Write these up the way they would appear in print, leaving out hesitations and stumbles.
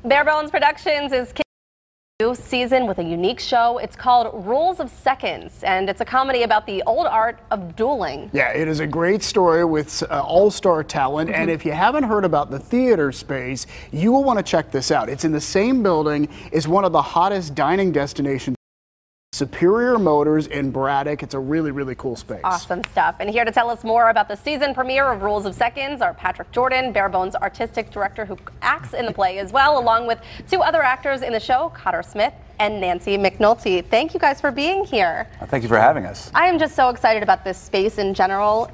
Barebones Productions is kicking off a new season with a unique show. It's called Rules of Seconds, and it's a comedy about the old art of dueling. Yeah, it is a great story with all-star talent, and if you haven't heard about the theater space, you will want to check this out. It's in the same building as one of the hottest dining destinations, Superior Motors in Braddock. It's a really, really cool space. Awesome stuff. And here to tell us more about the season premiere of Rules of Seconds are Patrick Jordan, Barebones artistic director who acts in the play as well, along with two other actors in the show, Cotter Smith and Nancy McNulty. Thank you guys for being here. Thank you for having us. I am just so excited about this space in general.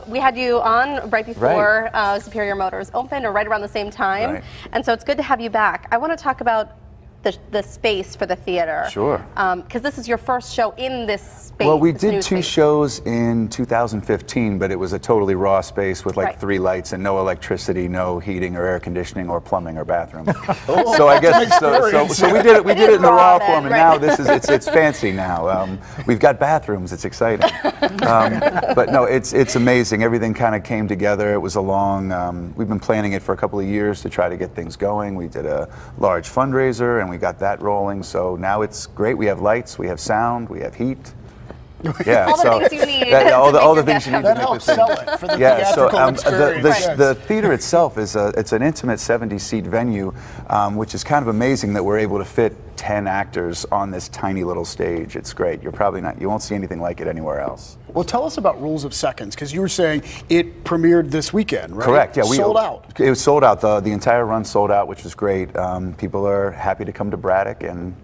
We had you on right before Superior Motors opened, or right around the same time. And so it's good to have you back. I want to talk about the space for the theater. Sure. Because this is your first show in this space. Well, we did two shows in 2015, but it was a totally raw space with like 3 lights and no electricity, no heating or air conditioning or plumbing or bathroos. So I guess so we did it in the raw form, and now this is it's fancy now. We've got bathrooms. It's exciting. But no, it's amazing. Everything kind of came together. It was a long. We've been planning it for a couple of years to try to get things going. We did a large fundraiser and we got that rolling. So now it's great. We have lights, we have sound, we have heat. Yeah, all the things you need. All the things you need. That helps sell it for the theatrical experience. The theater itself is it's an intimate 70-seat venue, which is kind of amazing that we're able to fit 10 actors on this tiny little stage. It's great. You won't see anything like it anywhere else. Well, tell us about Rules of Seconds, because you were saying it premiered this weekend, right? Correct. Yeah, sold out. It was sold out. The entire run sold out, which was great. People are happy to come to Braddock and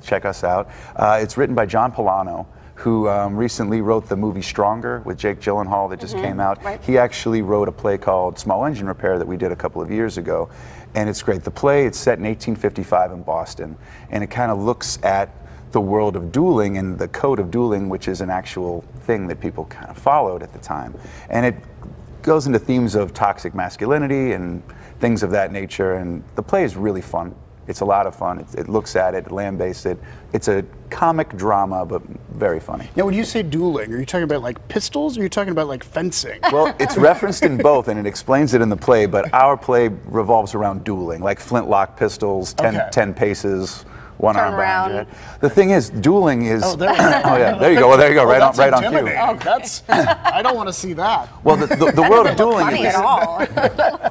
check us out. It's written by John Polano, who recently wrote the movie Stronger with Jake Gyllenhaal that just came out. He actually wrote a play called Small Engine Repair that we did a couple of years ago, and it's great. The play, it's set in 1855 in Boston, and it kind of looks at the world of dueling and the code of dueling, which is an actual thing that people kind of followed at the time. And it goes into themes of toxic masculinity and things of that nature, and the play is really fun. It's a lot of fun. It looks at it, lambasts it. It's a comic drama, but very funny. Now, when you say dueling, are you talking about like pistols, or are you talking about like fencing? Well, it's referenced in both, and it explains it in the play, but our play revolves around dueling, like flintlock pistols, 10 paces, one arm behind your head. The thing is, dueling is. Oh, there you go. Well, there you go. Right on cue. Oh, that's. I don't want to see that. Well, the world of dueling funny is. At all.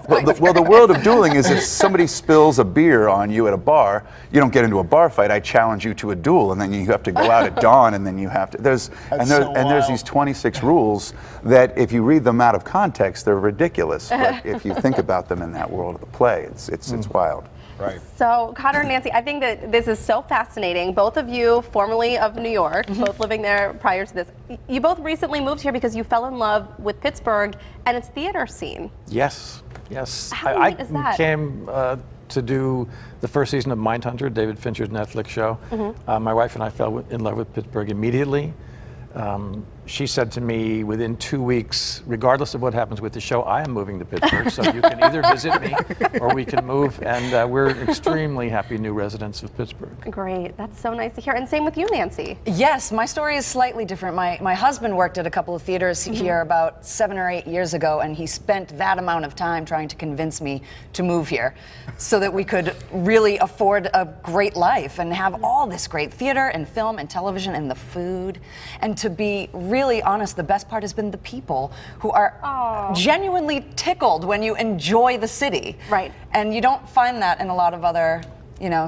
Well, the world of dueling is if somebody spills a beer on you at a bar, you don't get into a bar fight. I challenge you to a duel, and then you have to go out at dawn, and then you have to. There's these 26 rules that, if you read them out of context, they're ridiculous. But if you think about them in that world of the play, it's wild. Right. So, Cotter and Nancy, I think that this is so fascinating. Both of you, formerly of New York, both living there prior to this. You both recently moved here because you fell in love with Pittsburgh and its theater scene. Yes, yes. How neat is that? I came to do the first season of Mindhunter, David Fincher's Netflix show. My wife and I fell in love with Pittsburgh immediately. She said to me, within 2 weeks, regardless of what happens with the show, I am moving to Pittsburgh, so you can either visit me or we can move, and we're extremely happy new residents of Pittsburgh. Great, that's so nice to hear. And same with you, Nancy. Yes, my story is slightly different. My husband worked at a couple of theaters here about 7 or 8 years ago, and he spent that amount of time trying to convince me to move here so that we could really afford a great life and have all this great theater and film and television and the food. And to be really honest, the best part has been the people who are genuinely tickled when you enjoy the city. Right. And you don't find that in a lot of other,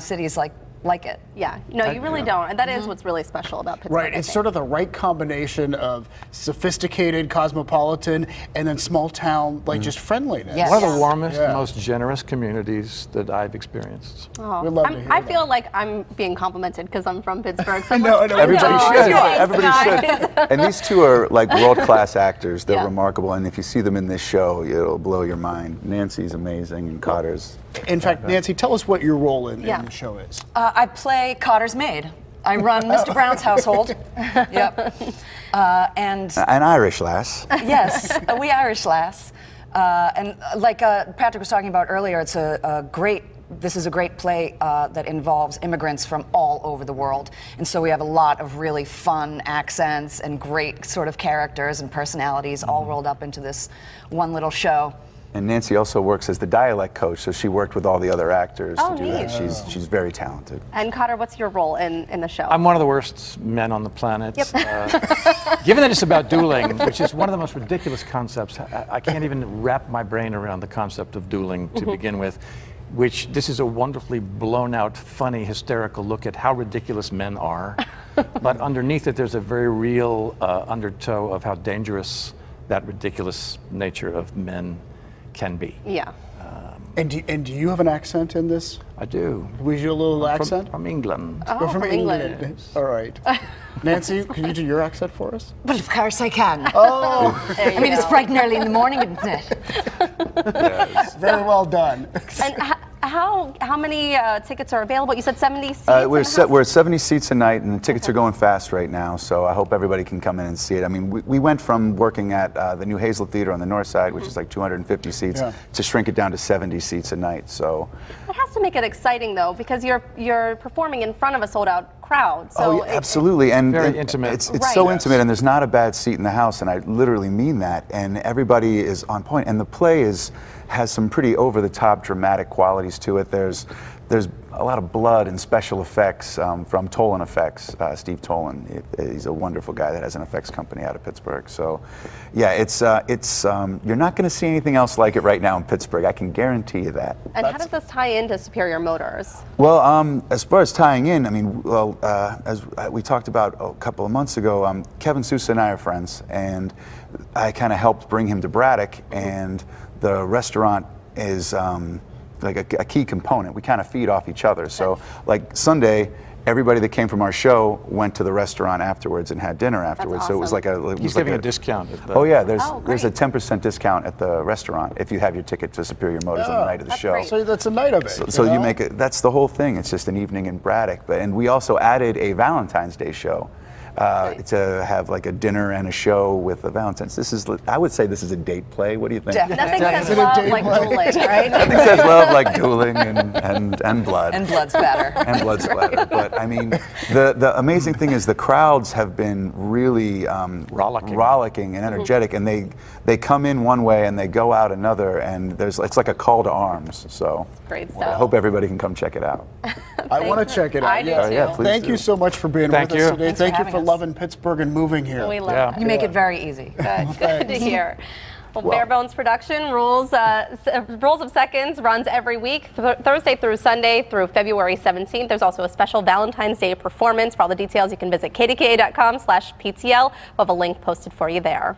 cities like it. Yeah, no, you really don't. And that is what's really special about Pittsburgh. Right, it's sort of the right combination of sophisticated, cosmopolitan, and then small town, like just friendliness. Yes. One of the warmest, most generous communities that I've experienced. We'd love to hear I that. feel like I'm being complimented because I'm from Pittsburgh. So No, Everybody should. Thanks, Everybody guys. should. And these two are like world-class actors. They're remarkable, and if you see them in this show, it'll blow your mind. Nancy's amazing, and Cotter's. In fact, Nancy, tell us what your role in the show is. I play Cotter's maid. I run Mr. Brown's household. Yep. And An Irish lass. yes, a wee Irish lass. And like Patrick was talking about earlier, it's this is a great play that involves immigrants from all over the world. And so we have a lot of really fun accents and great sort of characters and personalities all rolled up into this one little show. And Nancy also works as the dialect coach, so she worked with all the other actors to do that. She's very talented. And Cotter, what's your role in the show? I'm one of the worst men on the planet. Yep. Given that it's about dueling, which is one of the most ridiculous concepts, I can't even wrap my brain around the concept of dueling to begin with. Which this is a wonderfully blown out, funny, hysterical look at how ridiculous men are. But underneath it, there's a very real undertow of how dangerous that ridiculous nature of men can be. Yeah. And do you have an accent in this? I do. Was you a little accent? From England. Oh, We're from England. Yes. All right. Nancy, can you do your accent for us? But of course I can. Oh, I mean, it's bright and early in the morning, isn't it? Yes. very well done. And how many tickets are available? You said 70 seats. We're at 70 seats a night, and the tickets are going fast right now. So I hope everybody can come in and see it. I mean, we went from working at the New Hazlet Theater on the north side, which is like 250 seats, to shrink it down to 70 seats a night. So it has to make it exciting, though, because you're performing in front of a sold-out crowd. So yeah, absolutely, and very intimate. It's Right. so intimate, and there's not a bad seat in the house, and I literally mean that. And everybody is on point, and the play has some pretty over-the-top dramatic qualities to it. There's a lot of blood and special effects from Tolan Effects. Steve Tolan, he's a wonderful guy that has an effects company out of Pittsburgh. So, yeah, you're not going to see anything else like it right now in Pittsburgh. I can guarantee you that. And how does this tie into Superior Motors? Well, as far as tying in, I mean, well, as we talked about a couple of months ago, Kevin Sousa and I are friends, and I kind of helped bring him to Braddock, and the restaurant is like a key component. We kind of feed off each other. So, like Sunday, everybody that came from our show went to the restaurant afterwards and had dinner afterwards. Awesome. So it was like a. He's giving a discount. At the, Oh yeah, there's a great. 10% discount at the restaurant if you have your ticket to Superior Motors on the night of the that's show. great. So that's a night of it. So you make it. That's the whole thing. It's just an evening in Braddock. And we also added a Valentine's Day show to have like a dinner and a show with the Valentine's. I would say this is a date play. What do you think? Nothing says Definitely. love like dueling, right? Nothing says love like dueling and blood. And blood spatter. And blood splatter. But I mean, the amazing thing is the crowds have been really rollicking and energetic, and they come in one way and they go out another, and it's like a call to arms. So Great I stuff. hope everybody can come check it out. I want to check it out. I do yeah. too. Yeah, please Thank do. you so much for being Thank with you. us today. Thanks for Thank you having for us. loving Pittsburgh and moving here. We love Yeah. that. You make it very easy. Good to hear. Well, Barebones Production, Rules of Seconds runs every week, Thursday through Sunday through February 17th. There's also a special Valentine's Day performance. For all the details, you can visit kdka.com/PTL. We'll have a link posted for you there.